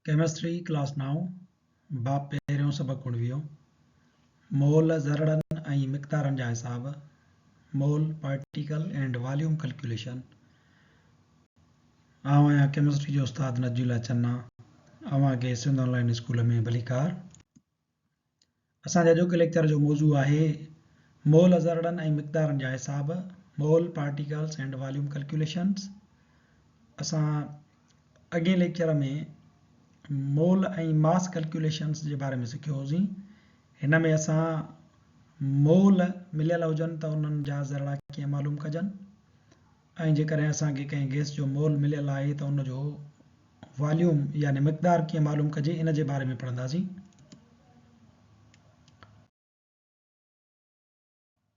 Chemistry class 9 बाब पहिरियों सबक उणिवीहो मोल ज़रड़नि ऐं मिक़दारनि जा हिसाब मोल पार्टिकल एंड वॉल्यूम कैलकुलेशन। आउं आहियां केमिस्ट्री जो उस्ताद नजूला चन्ना। अव्हांखे सिंध ऑनलाइन स्कूल में भलीकार। असांजा अॼोके लेक्चर जो मौज़ू आहे मोल ज़रड़नि ऐं मिक़दारनि जा हिसाब मोल पार्टिकल्स एंड वॉल्यूम कैलकुलेशन्स। असां अॻे लेक्चर में मोल ऐं मास कैलकुलेशन्स जे बारे में सिखियो होसीं। हिन में असां मोल मिलियल हुजनि त उन्हनि जा ज़रड़ा कीअं मालूम कजनि ऐं जेकॾहिं असांखे कंहिं गैस जो मोल मिलियल आहे त उनजो वॉल्यूम यानी मिक़दार कीअं मालूम कजे इन जे बारे में पढ़ंदासीं।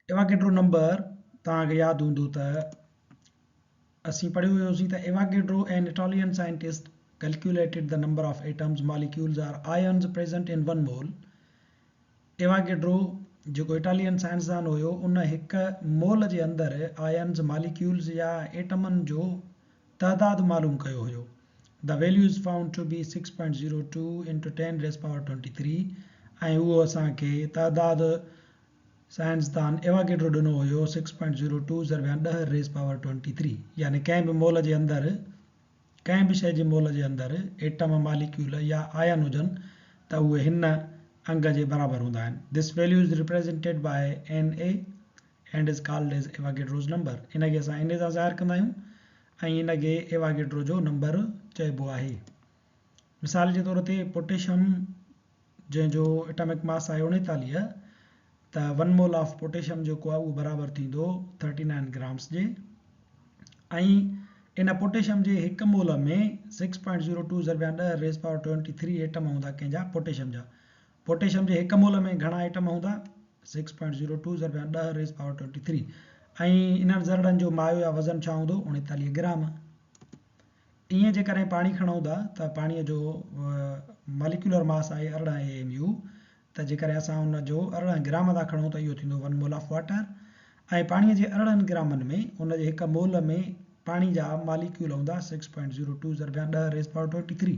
एवागेड्रो नंबर तव्हांखे यादि हूंदो त असीं पढ़ियो हुयोसीं त Avogadro an Italian scientist calculated the number of atoms molecules or ions present in one mole। Avogadro जेको इटालियन साइंसदान हुयो उन हिकु मोल जे अंदरि आयन्स मॉलिक्यूल्स या एटमनि जो तइदाद मालूम कयो हुयो। The value is found to be 6.02 into 10 raised power 23 ऐं उहो असांखे तइदाद साइंसदान एवागेड्रो ॾिनो हुयो 6.02 ज़रबिया 10 raised power 23 यानी कंहिं बि मोल जे अंदरि कंहिं बि शइ जे मोल जे अंदरि एटम मॉलिक्यूल या आयन हुजनि त उहे हिन अंग जे बराबरि हूंदा आहिनि। This value is represented by Na and is called as Avogadro's number. इनखे असां Na सां ज़ाहिर कंदा आहियूं ऐं इनखे एवागेड्रो जो नंबर चइबो आहे। मिसाल जे तौर ते पोटेशियम जंहिंजो एटॉमिक मास आहे 39 त 1 मोल ऑफ पोटेशियम जेको आहे उहो बराबरि थींदो 39 ग्राम्स जे ऐं इन पोटेशियम जे हिकु मोल में 6.02 ज़रबिया 10 रेज़ पावर 23 एटम हूंदा कंहिंजा पोटेशियम जा। पोटेशियम जे हिकु मोल में घणा एटम हूंदा 6.02 ज़रबिया 10 रेज़ पावर 23 ऐं इन्हनि ज़रड़नि जो मायो या वज़न छा हूंदो 39 ग्राम। ईअं जेकॾहिं पाणी खणूं था त पाणीअ जो मॉलिक्यूलर मास आहे 18 AMU त जेकॾहिं असां उन जो 18 ग्राम था खणूं त इहो थींदो 1 मोल ऑफ वाटर ऐं पाणीअ जे 18 ग्रामनि में उन जे हिकु मोल में पाणी जा मॉलिक्यूल हूंदा 6.02 ज़रबिया 10 रेज़ पावर 23।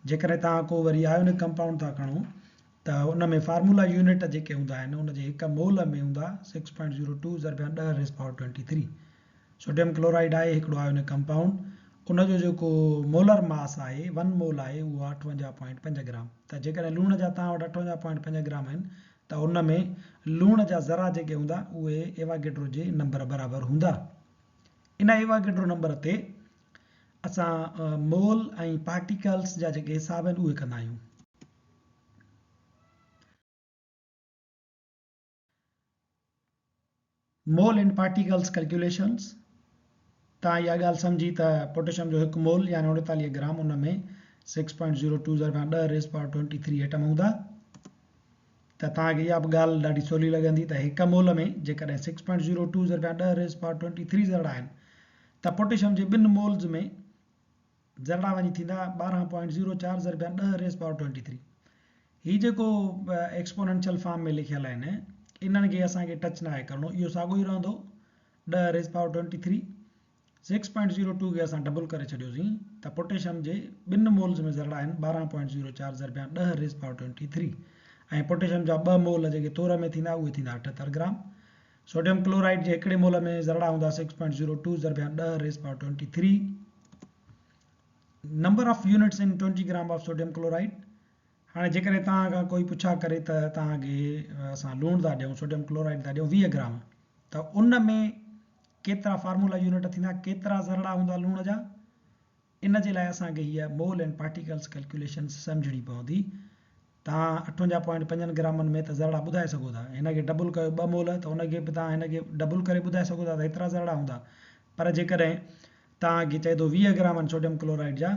जेकॾहिं तव्हां को वरी आयोनिक कंपाउंड था खणो त उन में फार्मूला यूनिट जेके हूंदा आहिनि उन जे हिकु मोल में हूंदा 6.02 ज़रबिया 10 रेज़ पावर 23। सोडियम क्लोराइड आहे हिकिड़ो आयोनिक कंपाउंड उनजो जेको मोलर मास आहे 1 मोल आहे उहो 58.5 ग्राम। त जेकॾहिं लूण जा तव्हां वटि 58.5 ग्राम आहिनि त उन में लूण जा ज़रा जेके हूंदा उहे एवागेड्रो जे नंबर बराबरि हूंदा। इन एवागेड्रो नंबर ते असां मोल ऐं पार्टिकल्स जा जेके हिसाब आहिनि उहे कंदा आहियूं। मोल एंड पार्टिकल्स कैलकुलेशन्स तव्हां इहा ॻाल्हि सम्झी त पोटेशियम जो हिकु मोल यानी 39 ग्राम उन में 6.02 ज़रबिया 10 रेज़ पावर 23 एटम हूंदा त तव्हांखे इहा बि ॻाल्हि ॾाढी सवली लॻंदी त हिकु मोल में जेकॾहिं 6.02 ज़रबिया 10 रेज़ पावर 23 ज़रड़ा आहिनि त पोटेशियम जे ॿिनि मोल्स में ज़रड़ा वञी थींदा 12.04 ज़रबिया 10 रेज़ पावर 23। हीउ जेको एक्सपोनेंशियल फॉर्म में लिखियल आहिनि इन्हनि खे असांखे टच न आहे करिणो, इहो साॻियो ई रहंदो 10 रेज़ पावर 23। 6.02 खे असां डबल करे छॾियोसीं त पोटेशियम जे ॿिनि मोल्स में ज़रड़ा आहिनि 12.04 ज़रबिया 10 रेज़ पावर 23 ऐं पोटेशियम जा ॿ मोल जेके तौर में थींदा उहे थींदा 78 ग्राम। सोडियम क्लोराइड जे हिकिड़े मोल में ज़रड़ा हूंदा 6.02 ज़रबिया 10 raise power 23। Number of units in 20 gram of sodium chloride. हाणे जेकॾहिं तव्हां खां कोई पुछा करे त तव्हांखे असां लूणु था ॾियूं सोडियम क्लोराइड था ॾियूं 20 ग्राम त उन में केतिरा फार्मूला यूनिट थींदा केतिरा ज़रड़ा हूंदा लूण जा इन जे लाइ असांखे हीअ मोल एंड पार्टिकल्स कैलकुलेशन सम्झणी पवंदी। तव्हां 58.5 ग्रामनि में त ज़रड़ा ॿुधाए सघो था, हिनखे डबल कयो 2 मोल त उनखे बि तव्हां हिनखे डबल करे ॿुधाए सघो था त एतिरा ज़रड़ा हूंदा। पर जेकॾहिं तव्हांखे चए थो 20 ग्राम आहिनि सोडियम क्लोराइड जा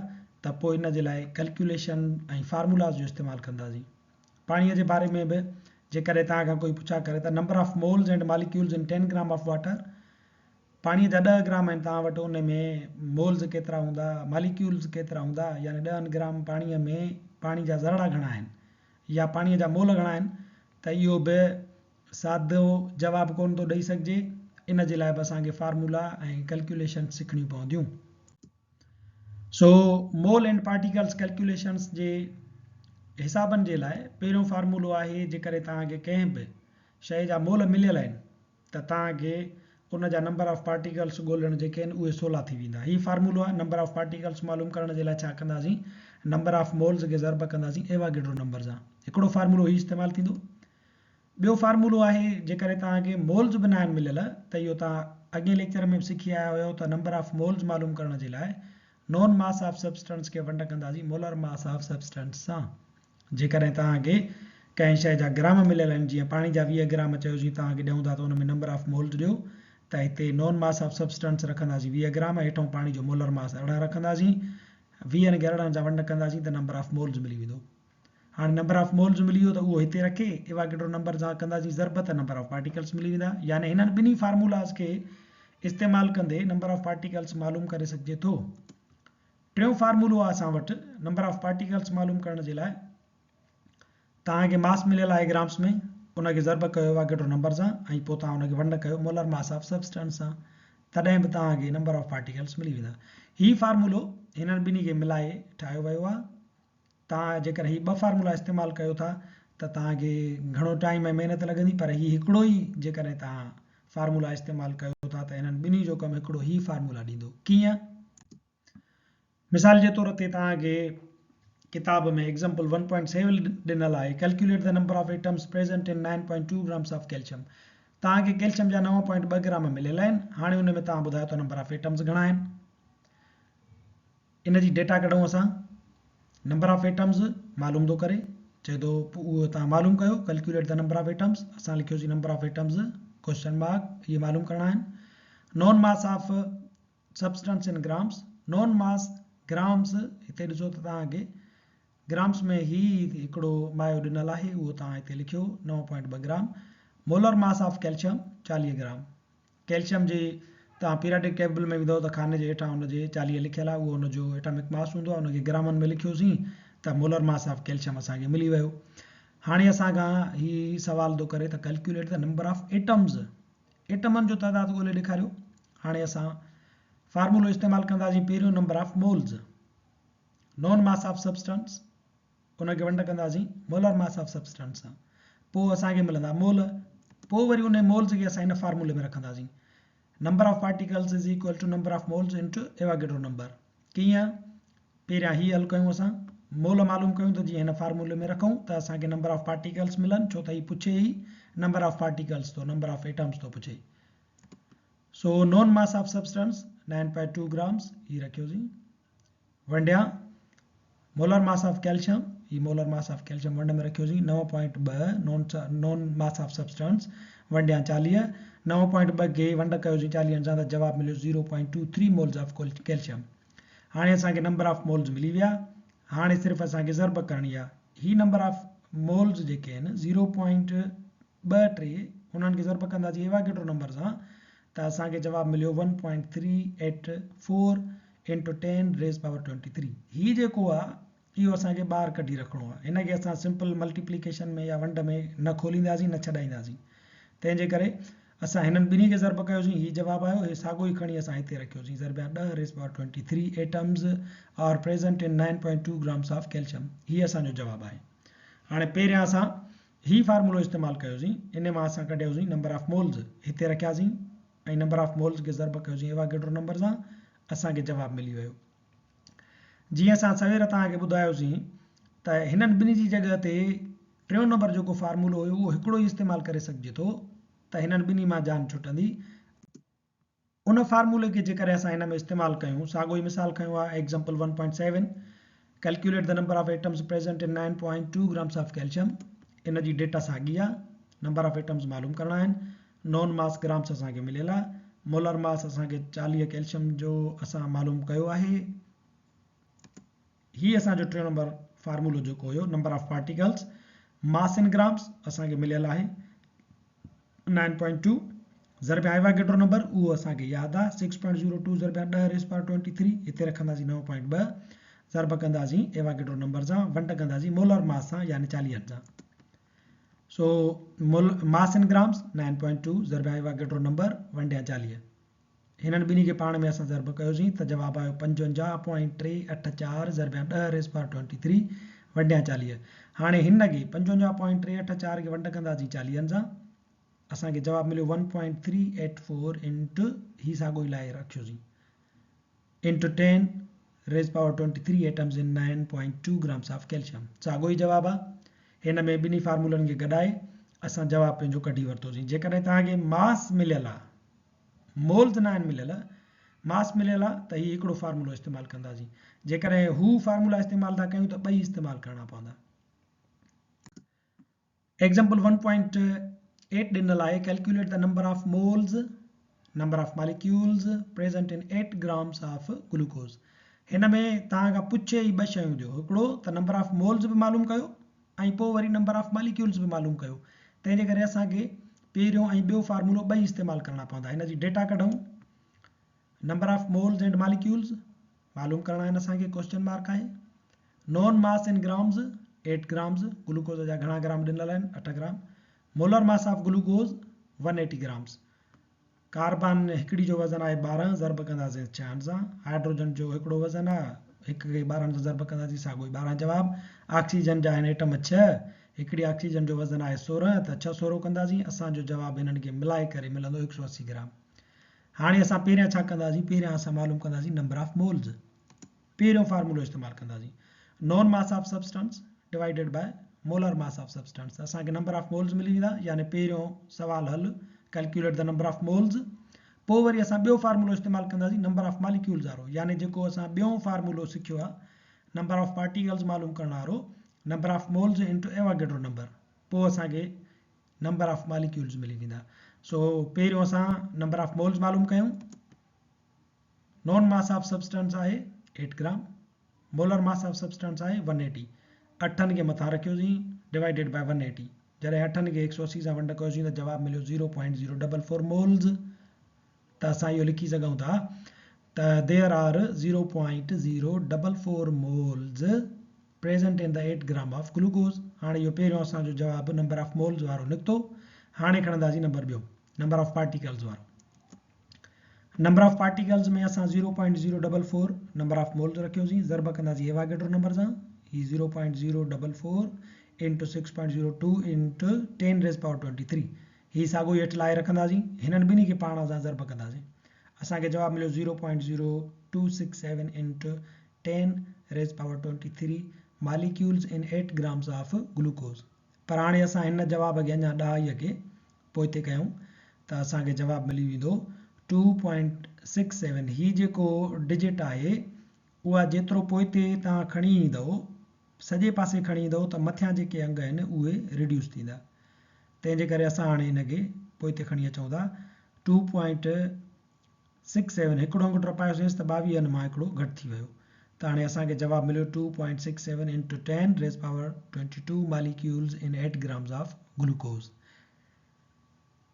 त पोइ इन जे लाइ कैलकुलेशन ऐं फार्मूलास जो इस्तेमालु कंदासीं। पाणीअ जे बारे में बि जेकॾहिं तव्हां खां कोई पुछा करे त number of moles and molecules in 10 gram of water. पाणीअ जा 10 ग्राम आहिनि तव्हां वटि उन में मोल्स केतिरा हूंदा मॉलिक्यूल्स केतिरा हूंदा यानी 10 ग्राम पाणीअ में पाणी जा ज़रड़ा घणा आहिनि या पाणीअ जा मोल घणा आहिनि त इहो बि सादो जवाबु कोन थो ॾेई सघिजे। इन जे लाइ बि असांखे फार्मूला ऐं कैलकुलेशन सिखणियूं पवंदियूं। सो मोल एंड पार्टिकल्स कैलकुलेशंस जे हिसाबनि जे लाइ पहिरियों फार्मूलो आहे जेकॾहिं तव्हांखे कंहिं बि शइ जा मोल मिलियल आहिनि त तव्हांखे उन जा नंबर ऑफ पार्टिकल्स ॻोल्हण जेके आहिनि उहे सवला थी वेंदा। हीउ फार्मूलो आहे। नंबर ऑफ पार्टिकल्स मालूम करण जे लाइ छा कंदासीं, नंबर ऑफ मोल्स खे ज़र्ब कंदासीं एवागेड्रो नंबर सां। हिकिड़ो फार्मूलो ही इस्तेमालु थींदो। ॿियो फार्मूलो आहे जेकॾहिं तव्हांखे मोल्स बि न आहिनि मिलियल त इहो तव्हां अॻे लेक्चर में बि सिखी आया हुयो त नंबर ऑफ मोल्स मालूम करण जे लाइ नॉन मास ऑफ सब्सटेंस खे वंड कंदासीं मोलर मास ऑफ सब्सटेंस सां। जेकॾहिं तव्हांखे कंहिं शइ जा ग्राम मिलियल आहिनि, जीअं पाणी जा 20 ग्राम चयोसीं तव्हांखे ॾियूं था त हुन में नंबर ऑफ मोल्स ॾियो, त हिते नॉन मास ऑफ सब्सटेंस रखंदासीं 20 ग्राम, हेठों पाणी जो मोलर मास 18 रखंदासीं, 20 खे 18 सां वंड कंदासीं त नंबर ऑफ मोल्स मिली वेंदो। हाँ नंबर ऑफ मोल्स मिली वियो त उहो हिते रखे एवागेड्रो नंबर सां कंदासीं ज़र्ब त नंबर ऑफ पार्टिकल्स मिली वेंदा। यानी हिननि ॿिन्ही फार्मूलास खे इस्तेमालु कंदे नंबर ऑफ पार्टिकल्स मालूम करे सघिजे थो। टियों फार्मूलो आहे असां वटि नंबर ऑफ पार्टिकल्स मालूम करण जे लाइ। तव्हांखे मास मिलियल आहे ग्राम्स में, उनखे ज़र्ब कयो एवागेड्रो नंबर सां ऐं पोइ तव्हां उनखे वंड कयो मोलर मास ऑफ सब्सटेंस सां, तॾहिं बि तव्हांखे नंबर ऑफ पार्टिकल्स मिली वेंदा। हीउ फार्मूलो हिननि ॿिन्ही खे मिलाए ठाहियो वियो आहे। तव्हां जेकर ही 2 फार्मूला इस्तेमालु कयो था त तव्हांखे घणो टाइम ऐं महिनत लॻंदी, पर ही हिकिड़ो ई जेकॾहिं तव्हां फार्मूला इस्तेमालु कयो था त हिननि ॿिन्ही जो कमु हिकिड़ो ही फार्मूला ॾींदो। कीअं? मिसाल जे तौर ते तव्हांखे किताब में एग्जाम्पल 1.7 ॾिनल आहे, calculate the number of atoms present in 9.2 grams of calcium. तव्हांखे कैल्शियम जा 9.2 ग्राम मिलियल आहिनि। हाणे हुन में तव्हां ॿुधायो त नंबर ऑफ एटम्स घणा आहिनि। इन जी डेटा कढूं असां। नंबर ऑफ एटम्स मालूम थो करे, चए थो उहो तव्हां मालूम कयो calculate the number of atoms. असां लिखियोसीं number of atoms question mark, ये मालूम करना आहिनि। Known mass of substance in grams, known mass grams हिते ॾिसो त तव्हांखे ग्राम्स में ही हिकिड़ो मायो ॾिनल आहे, उहो तव्हां हिते लिखियो 9.2 gram. Molar mass of calcium 40 gram. Calcium जे तव्हां पीरियाडिक टेबल में विधो त खाने जे हेठां हुनजे 40 लिखियल आहे, उहो हुनजो एटॉमिक मास हूंदो आहे, हुनखे ग्रामनि में लिखियोसीं त मोलर मास ऑफ कैल्शियम असांखे मिली वियो। हाणे असां खां ही सवाल थो करे त calculate the number of atoms, एटमनि जो तइदाद ॻोल्हे ॾेखारियो। हाणे असां फार्मूलो इस्तेमालु कंदासीं पहिरियों number of moles, non mass of substance, उनखे वंड कंदासीं मोलर मास ऑफ सब्सटेंस सां, पोइ असांखे मिलंदा मोल। पोइ वरी उन मोल्स खे असां हिन फार्मूले में रखंदासीं, number of particles is equal to number of moles into Avogadro number. कीअं? पहिरियां ही हल कयूं असां, मोल मालूम कयूं त जीअं हिन फार्मूले में रखूं त असांखे नंबर ऑफ पार्टिकल्स मिलनि, छो त ही पुछे ई नंबर ऑफ पार्टिकल्स तो नंबर ऑफ एटम्स तो पुछे। So non mass of substance 9.2 grams ही रखियोसीं, वंडिया मोलर मास ऑफ कैल्शियम, ही मोलर मास ऑफ कैल्शियम वंड में रखियोसीं 9.2 नॉन मास ऑफ सब्सटेंस वंडिया 40, 9.2 खे वंड कयोसीं 40 सां त जवाब मिलियो 0.23 मोल्स ऑफ कैल्शियम। हाणे असांखे नंबर ऑफ मोल्स मिली विया। हाणे सिर्फ़ु असांखे ज़र्ब करणी आहे। ही नंबर ऑफ मोल्स जेके आहिनि 0.23 उन्हनि खे ज़र्ब कंदासीं एवागेड्रो नंबर सां त असांखे जवाब मिलियो 1.384 इंटू 10 रेज़ पावर 23। ही जेको आहे इहो असांखे ॿाहिरि कढी रखिणो आहे। हिनखे असां सिंपल मल्टीप्लिकेशन में या वंड में न खोलींदासीं न छॾाईंदासीं। तंहिंजे करे असां हिननि ॿिन्ही खे ज़र्ब कयोसीं, ही जवाब आयो, हे साॻियो ई खणी असां हिते रखियोसीं ज़रबिया 10 raise power 23 atoms are present in 9.2 grams of calcium. ही असांजो जवाब आहे। हाणे पहिरियां असां ही फार्मूलो इस्तेमालु कयोसीं, इन मां असां कढियोसीं नंबर ऑफ मोल्स, हिते रखियासीं ऐं नंबर ऑफ मोल्स खे ज़र्ब कयोसीं एवागेड्रो नंबर सां, असांखे जवाब मिली वियो। जीअं असां सवेर तव्हांखे ॿुधायोसीं त हिननि ॿिन्ही जी जॻह ते टियों नंबर जेको फार्मूलो हुयो उहो हिकिड़ो ई इस्तेमालु करे सघिजे थो, त हिननि ॿिन्ही मां जान छुटंदी। उन फार्मूले खे जेकर असां हिन में इस्तेमालु कयूं, साॻियो ई मिसाल खयूं आहे example 1.7 calculate the number of atoms present in 9.2 grams of calcium. इन जी डेटा साॻी आहे, नंबर ऑफ एटम्स मालूम करणा आहिनि, नॉन मास ग्राम्स असांखे मिलियल आहे, मोलर मास असांखे 40 कैल्शियम जो असां मालूम कयो आहे। ही असांजो टियों नंबर फार्मूलो जेको हुयो number of particles, mass in grams असांखे मिलियल आहे 9.2 ज़रबिया एवागेड्रो नंबर उहो असांखे यादि आहे 6.02 ज़रबिया 10 रेज़ पावर 23, हिते रखंदासीं 9.2 ज़रब कंदासीं एवागेड्रो नंबर सां, वंड कंदासीं मोलर मास सां यानी 40 सां। सो मास इन ग्राम्स 9.2 ज़रबिया एवागेड्रो नंबर वंडिया 40। हिननि ॿिन्ही खे पाण में असां ज़रब कयोसीं त जवाबु आयो 55.384 ज़रबिया 10 रेज़ पावर 23 वंडिया 40। हाणे हिन खे 55.384 खे वंड कंदासीं 40 सां, असांखे जवाबु मिलियो 1.384 इंटू ही साॻियो ई लाइ रखियोसीं into 10 raise power 23 atoms in 9.2 grams of calcium. साॻियो ई जवाबु आहे। हिन में ॿिन्ही फार्मूलनि खे गॾाए असां जवाबु पंहिंजो कढी वरितोसीं। जेकॾहिं तव्हांखे मास मिलियल आहे, मोल्स न आहिनि मिलियल, मास मिलियल आहे त ही हिकिड़ो फार्मूलो इस्तेमालु कंदासीं। जेकॾहिं हू फार्मूला इस्तेमालु था कयूं त ॿई इस्तेमालु करणा पवंदा। एग्जाम्पल 1.8 ॾिनल आहे, calculate the number of moles, number of molecules present in 8 grams of glucose. हिन में तव्हां खां पुछे ई ॿ शयूं ॾियो, हिकिड़ो त नंबर ऑफ मोल्स बि मालूम कयो ऐं पोइ वरी नंबर ऑफ मॉलिक्यूल्स बि मालूम कयो। तंहिंजे करे असांखे पहिरियों ऐं ॿियो फार्मूलो ॿई इस्तेमालु करणा पवंदा। हिन जी डेटा कढूं, number of moles and molecules मालूम करणा आहिनि असांखे, क्वेश्चन मार्क आहे। Non mass in grams 8 grams, glucose जा घणा ग्राम ॾिनल आहिनि 8 gram. Molar mass of glucose 180 grams। Carbon हिकिड़ी जो वज़न आहे 12, ज़रब कंदासीं 6 सां। हाइड्रोजन जो हिकिड़ो वज़न आहे, हिकु खे 12 सां ज़रब कंदासीं, साॻियो ई 12 जवाबु। ऑक्सीजन जा आहिनि एटम 6, हिकिड़ी ऑक्सीजन जो वज़न आहे 16, त 6 16 कंदासीं। असांजो जवाबु हिननि खे मिलाए करे मिलंदो 180 ग्राम। हाणे असां पहिरियां छा कंदासीं, पहिरियां असां मालूम कंदासीं नंबर ऑफ मोल्स। पहिरियों फार्मूलो इस्तेमालु कंदासीं, known mass of substance divided by molar mass of substance. असांखे नंबर ऑफ मोल्स मिली वेंदा, यानी पहिरियों सवाल हल, calculate the number of moles. पोइ वरी असां ॿियो फार्मूलो इस्तेमालु कंदासीं नंबर ऑफ मॉलिक्यूल्स वारो, यानी जेको असां ॿियों फार्मूलो सिखियो आहे, नंबर ऑफ पार्टिकल्स मालूम करण वारो, number of moles into Avogadro number. पोइ असांखे नंबर ऑफ मॉलिक्यूल्स मिली वेंदा। सो पहिरियों असां नंबर ऑफ मोल्स मालूम कयूं। नॉन मास ऑफ सब्सटेंस आहे 8 gram, molar mass of substance आहे 180। 8 खे मथां रखियोसीं डिवाइडेड बाय 180। जॾहिं 8 खे 180 सां वंड कयोसीं त जवाबु मिलियो 0.044 मोल्स। त असां इहो लिखी सघूं था त there are 0.044 moles present in the 8 gram of glucose. हाणे इहो पहिरियों असांजो जवाबु नंबर ऑफ मोल्स वारो निकितो। हाणे खणंदासीं नंबर ॿियो, नंबर ऑफ पार्टिकल्स वारो। नंबर ऑफ पार्टिकल्स में असां 0.044 नंबर ऑफ मोल्स रखियोसीं, ज़रब कंदासीं एवोगैड्रो नंबर सां। ही 0.044 इंटू 6.02 इंटू 10 रेज़ पावर 23। ही साॻियो ई हेठि लाइ रखंदासीं, हिननि ॿिन्ही खे पाण सां ज़रब कंदासीं। असांखे जवाबु मिलियो 0.0267 into 10 raise power 23 molecules in 8 grams of glucose. पर हाणे असां हिन जवाब खे अञा ॾहाईअ खे पोइते कयूं त असांखे जवाबु मिली वेंदो 2.67। ही जेको डिजिट आहे उहा जेतिरो पोइते तव्हां खणी ईंदव, सॼे पासे खणी ईंदव, त मथियां जेके अंग आहिनि उहे रिड्यूस थींदा। तंहिंजे करे असां हाणे हिनखे पोइते खणी अचूं था। 2.67 हिकिड़ो अंग टपायोसींसि त 22 मां हिकिड़ो घटि थी वियो। त हाणे असांखे जवाबु मिलियो 2.67 into 10 raise power 22 molecules in 8 grams of glucose.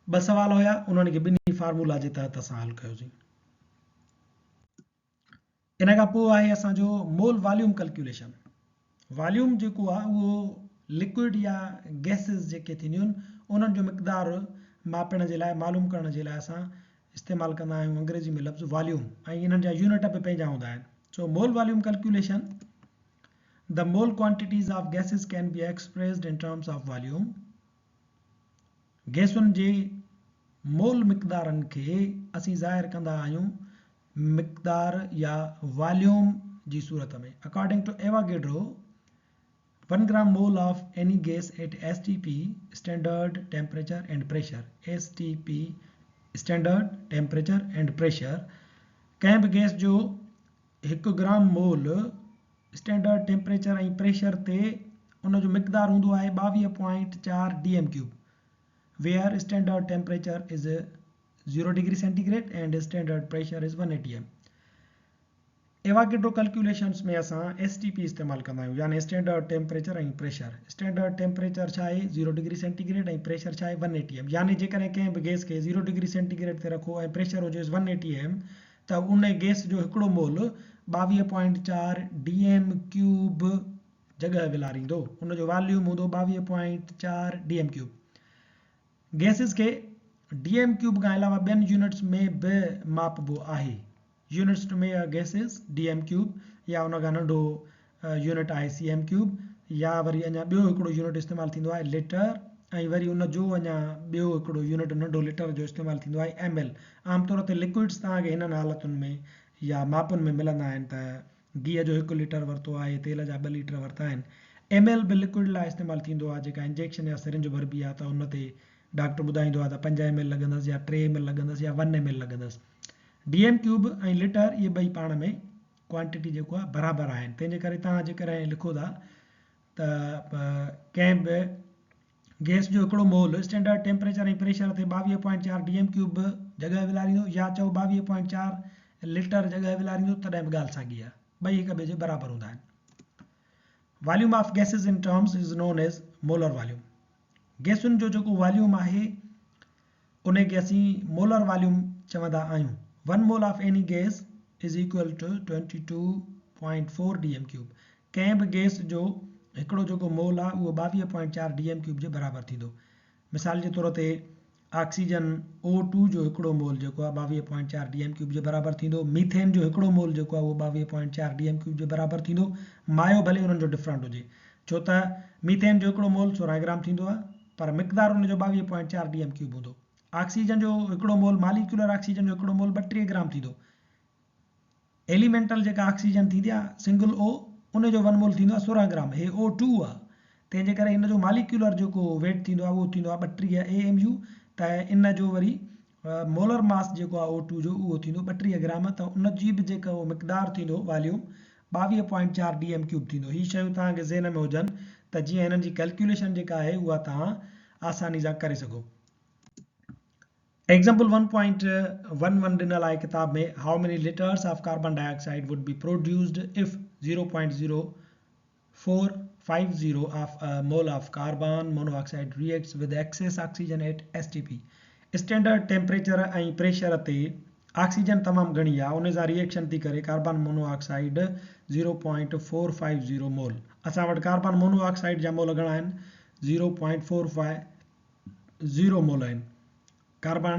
ॿ सवाल हुया, उन्हनि खे ॿिन्ही फार्मूला जे तहत असां हल कयोसीं। इन खां पोइ आहे असांजो मोल वॉल्यूम कैलकुलेशन। वॉल्यूम जेको आहे उहो लिक्विड या गैसिस जेके थींदियूं आहिनि उन्हनि जो मिक़दार मापण जे लाइ, मालूम करण जे लाइ असां इस्तेमालु कंदा आहियूं अंग्रेजी में लफ़्ज़ वॉल्यूम, ऐं इन्हनि जा यूनिट बि पंहिंजा हूंदा आहिनि। So mole volume calculation, the mole quantities of gases can be expressed in terms of volume. गैसुनि जे मोल मिक़दारनि खे असीं ज़ाहिर कंदा आहियूं मिक़दार या वॉल्यूम जी सूरत में। According to Avogadro 1 gram mole of any gas at STP standard temperature and pressure, STP standard temperature and pressure, कंहिं बि गैस जो 1 ग्राम मोल स्टैंडर्ड टेम्परेचर ऐं प्रेशर ते उन जो मिक़दार हूंदो आहे 22.4 dm3, where standard temperature is 0 degree centigrade and standard pressure is 1 atm। Avogadro कैलकुलेशन्स में असां STP इस्तेमालु कंदा आहियूं, यानी स्टैंडर्ड टेम्परेचर ऐं प्रेशर। स्टैंडर्ड टेम्परेचर छा आहे 0 डिग्री सेंटीग्रेड ऐं प्रेशर छा आहे 1 atm। यानी जेकॾहिं कंहिं बि गैस खे 0 डिग्री सेंटीग्रेड ते रखो ऐं प्रेशर हुजेसि 1 atm, त उन गैस जो हिकिड़ो मोल 22.4 dm³ जॻह विलारींदो। उन जो वॉल्यूम हूंदो 22.4 dm³। गैसिस खे डीएम क्यूब खां अलावा ॿियनि यूनिट्स में बि मापबो आहे। यूनिट्स में गैस इज़ डीएम क्यूब, या उन खां नंढो यूनिट आहे सीएम क्यूब, या वरी अञा ॿियो हिकिड़ो यूनिट इस्तेमालु थींदो आहे लिटर, ऐं वरी उन जो अञा ॿियो हिकिड़ो यूनिट नंढो लिटर जो इस्तेमालु थींदो आहे एमएल। आमतौर ते लिक्विड्स तव्हांखे हिननि हालतुनि में या मापुनि में मिलंदा आहिनि त गिह जो 1 लीटर वरितो आहे, तेल जा 2 लीटर वरिता आहिनि। एमएल बि लिक्विड लाइ इस्तेमालु थींदो आहे, जेका इंजेक्शन या सिरिंज भरबी आहे त उन ते डॉक्टर ॿुधाईंदो आहे त 5 ml लॻंदसि या 3 ml लॻंदसि या 1 ml लॻंदसि। डीएम क्यूब ऐं लिटर इहे ॿई पाण में क्वांटिटी जेको आहे बराबरि आहिनि। तंहिंजे करे तव्हां जेकॾहिं लिखो था त कंहिं बि गैस जो हिकिड़ो मोल स्टैंडर्ड टेम्परेचर ऐं प्रेशर ते 22.4 डीएम क्यूब जॻह विलारींदो, या चओ 22.4 लीटर जॻह विलारींदो, तॾहिं बि ॻाल्हि साॻी आहे, ॿई हिक ॿिए जे बराबरि हूंदा आहिनि। Volume of gases in terms is known as molar volume. गैसुनि जो जेको वॉल्यूम आहे उन खे असीं मोलर वॉल्यूम चवंदा आहियूं। 1 mole of any gas is equal to 22.4 DM cube. कंहिं बि गैस जो हिकिड़ो जेको मोल आहे उहो 22.4 डीएम क्यूब जे बराबरि थींदो। मिसाल जे तौर ते ऑक्सीजन O2 जो हिकिड़ो मोल जेको आहे 22.4 डीएम क्यूब जे बराबरि थींदो। मीथेन जो हिकिड़ो मोल जेको आहे उहो 22.4 डीएम क्यूब जे बराबरि थींदो। मायो भले उन्हनि जो डिफरेंट हुजे, छो त मीथेन जो हिकिड़ो मोल 16 ग्राम थींदो आहे, पर मिक़दार उन जो 22.4 डीएम क्यूब हूंदो। ऑक्सीजन जो हिकिड़ो मोल, मालिक्यूलर ऑक्सीजन जो हिकिड़ो मोल 32 ग्राम थींदो। एलिमेंटल जेका ऑक्सीजन थींदी आहे सिंगल ओ, उन जो 1 मोल थींदो आहे 16 ग्राम, हे O2 आहे। तंहिंजे करे इन जो मालिक्यूलर जेको वेट थींदो आहे उहो थींदो आहे 32 AMU, त इन जो वरी मोलर मास जेको आहे O2 जो उहो थींदो 32 ग्राम, त उन जी बि जेको मिक़दार थींदो वॉल्यूम 22.4 डीएम क्यूब थींदो। हीअ शयूं तव्हांखे ज़हन में हुजनि त जीअं हिननि जी कैलकुलेशन जेका आहे उहा तव्हां आसानी सां करे सघो। एग्जाम्पल 1.11 ॾिनल आहे किताब में, how many litres of carbon dioxide would be produced if 0.0450 of a mole of carbon monoxide reacts with excess oxygen at STP। Standard temperature ऐं प्रेशर ते ऑक्सीजन तमामु घणी आहे, उन सां रिएक्शन थी करे कार्बन मोनोऑक्साइड 0.450 मोल। असां वटि कार्बन मोनोऑक्साइड जा मोल घणा आहिनि? 0.450 मोल आहिनि। कार्बन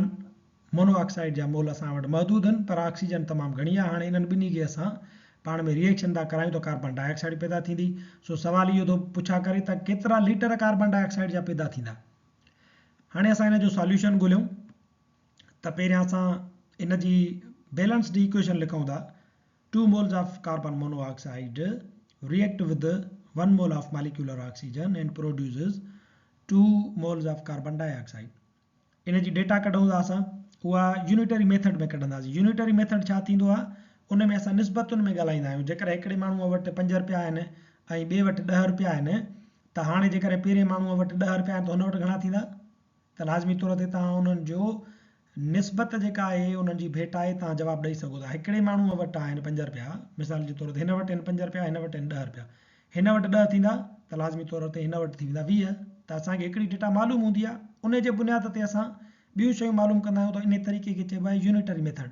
मोनोऑक्साइड जा मोल असां वटि मौजूदु आहिनि, पर ऑक्सीजन तमामु घणी आहे। हाणे इन्हनि ॿिन्ही खे असां पाण में रिएक्शन था करायूं त कार्बन डाइऑक्साइड पैदा थींदी। सो सवाल इहो थो पुछा करे त केतिरा लीटर कार्बन डाइऑक्साइड जा पैदा थींदा। हाणे असां इन जो सॉल्यूशन ॻोल्हियूं त पहिरियां असां इन जी बैलेंस्ड इक्वेशन लिखूं था। 2 moles of carbon monoxide react with 1 mole of molecular oxygen and produces 2 moles of carbon dioxide। इन जी डेटा कढूं था असां, उहा यूनिटरी मेथड में कढंदासीं। यूनिटरी मेथड छा थींदो आहे? उन में असां निस्बतुनि में ॻाल्हाईंदा आहियूं। जेकॾहिं हिकिड़े माण्हूअ वटि 5 रुपया आहिनि ऐं ॿिए वटि 10 रुपया आहिनि, त हाणे जेकॾहिं पहिरें माण्हूअ वटि 10 रुपया आहिनि त हुन वटि घणा थींदा? त लाज़मी तौर ते तव्हां उन्हनि जो निस्बत जेका आहे उन्हनि जी भेटाए तव्हां जवाबु ॾेई सघो था। हिकिड़े माण्हूअ वटि आहिनि 5 रुपया, मिसाल जे तौर ते हिन वटि आहिनि 5 रुपया, हिन वटि आहिनि 10 रुपया, हिन वटि 10 थींदा त लाज़मी तौर ते हिन वटि थी वेंदा 20। त असांखे हिकिड़ी डेटा मालूम हूंदी आहे, उन जे बुनियाद ते असां ॿियूं शयूं मालूम कंदा आहियूं, त इन तरीक़े खे चइबो आहे यूनिटरी मेथड।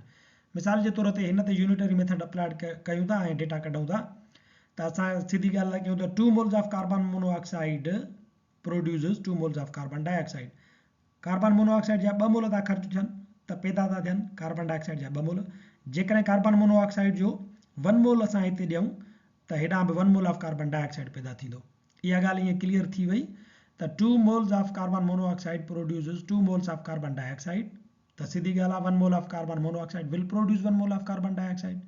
मिसाल जे तौर ते हिन ते यूनिटरी मेथड अप्लाइड कयूं था ऐं डेटा कढूं था, त असां सिधी ॻाल्हि कयूं त 2 moles of carbon monoxide produces 2 moles of carbon dioxide। Carbon monoxide जा 2 मोल था ख़र्च थियनि, त पैदा था थियनि कार्बन डाइऑक्साइड जा 2 मोल। जेकॾहिं कार्बन मोनोऑक्साइड जो 1 मोल असां हिते ॾियूं त हेॾां बि 1 मोल ऑफ कार्बन डाइऑक्साइड पैदा थींदो। इहा ॻाल्हि ईअं क्लियर थी वई त 2 moles of carbon monoxide produces 2 moles of carbon dioxide। त सिधी ॻाल्हि आहे 1 mole of carbon monoxide will produce 1 mole of carbon dioxide।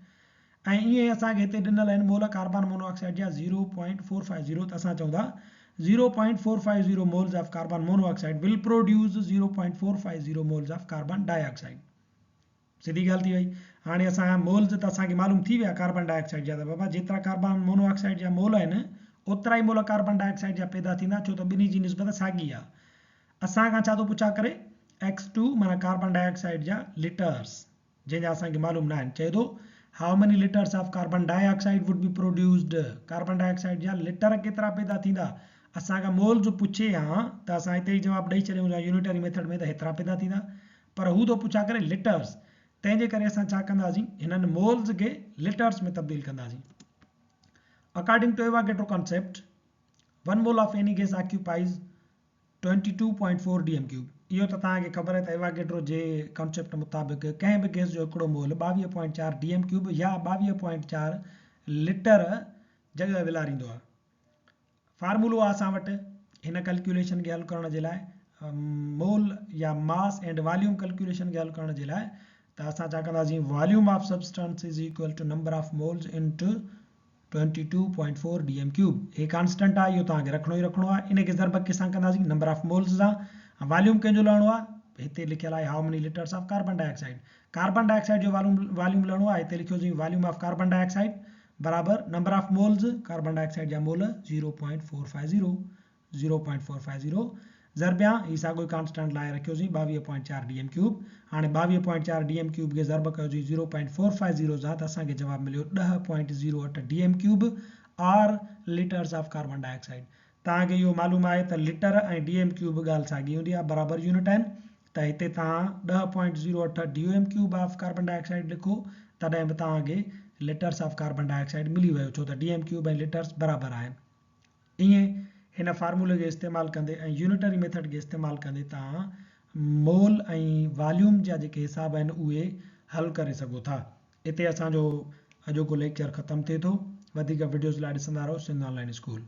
ऐं ईअं असांखे हिते ॾिनल आहिनि मोल कार्बन मोनोऑक्साइड जा 0.450, त असां चऊं था 0.450 moles of carbon monoxide will produce 0.450 moles of carbon dioxide। सिधी ॻाल्हि थी वई। हाणे असां मोल्स त असांखे मालूम थी विया कार्बन डाइऑक्साइड जा, त बाबा जेतिरा कार्बन मोनोऑक्साइड जा मोल आहिनि ओतिरा ई मोल कार्बन डाइऑक्साइड जा पैदा थींदा, छो त ॿिन्ही जी निस्बत साॻी आहे। असां खां छा थो पुछा करे? X2 माना कार्बन डाइऑक्साइड जा लीटर्स, जंहिंजा असांखे मालूम न आहिनि। चए थो how many litres of carbon dioxide would be produced. Carbon dioxide जा लीटर केतिरा पैदा थींदा। असांखां मोल्स पुछे हा त असां हिते ई जवाबु ॾेई छॾियूं था यूनिटरी मेथड में त हेतिरा पैदा थींदा, पर हू थो पुछा करे लीटर्स। तंहिंजे करे असां छा कंदासीं, हिननि मोल्स खे लीटर्स में तब्दील कंदासीं। According to Avogadro concept 1 mole of any gas occupies 22.4 DM cube. इहो त तव्हांखे ख़बर आहे त एवागेड्रो जे कॉन्सेप्ट मुताबिक़ कंहिं बि गैस जो हिकिड़ो मोल 22.4 DM क्यूब या 22.4 लीटर जॻह विलारींदो आहे। फार्मूलो आहे असां वटि हिन कैलकुलेशन खे हल करण जे लाइ, मोल या मास एंड वॉल्यूम कैलकुलेशन खे हल करण जे लाइ त असां छा कंदासीं, volume of substance is equal to number of moles into 22.4 DM cube. हे कांस्टेंट आहे, इहो तव्हांखे रखिणो ई रखिणो आहे। इनखे ज़रब कंहिंसां कंदासीं, नंबर ऑफ मोल्स सां। वॉल्यूम कंहिंजो लहणो आहे, हिते लिखियलु आहे how many litres of carbon dioxide. Carbon dioxide जो वॉल्यूम लहणो आहे, हिते लिखियोसीं वॉल्यूम ऑफ कार्बन डाइऑक्साइड बराबर number of moles, carbon dioxide जा मोल 0.450 ज़रबिया ही साॻियो कांस्टेंट लाइ रखियोसीं 22.4 DM क्यूब। हाणे 22.4 DM क्यूब खे ज़रब कयोसीं 0.450 सां, त असांखे जवाबु मिलियो 10.08 DM cube or litres of carbon dioxide. तव्हांखे इहो मालूम आहे त लीटर ऐं DM क्यूब ॻाल्हि साॻी हूंदी आहे, बराबरि यूनिट आहिनि। त हिते तव्हां 10.08 DM cube of carbon dioxide लिखो, तॾहिं बि तव्हांखे लीटर्स ऑफ कार्बन डाइऑक्साइड मिली वियो, छो त DM क्यूब ऐं लीटर्स बराबरि आहिनि। ईअं हिन फार्मूले खे इस्तेमालु कंदे ऐं यूनिटरी मेथड खे इस्तेमालु कंदे तव्हां मोल ऐं वॉल्यूम जा जेके हिसाब आहिनि उहे हल करे सघो था। हिते असांजो अॼोको लेक्चर ख़तमु थिए थो। वधीक वीडियोज़ लाइ ॾिसंदा रहो सिंध ऑनलाइन स्कूल।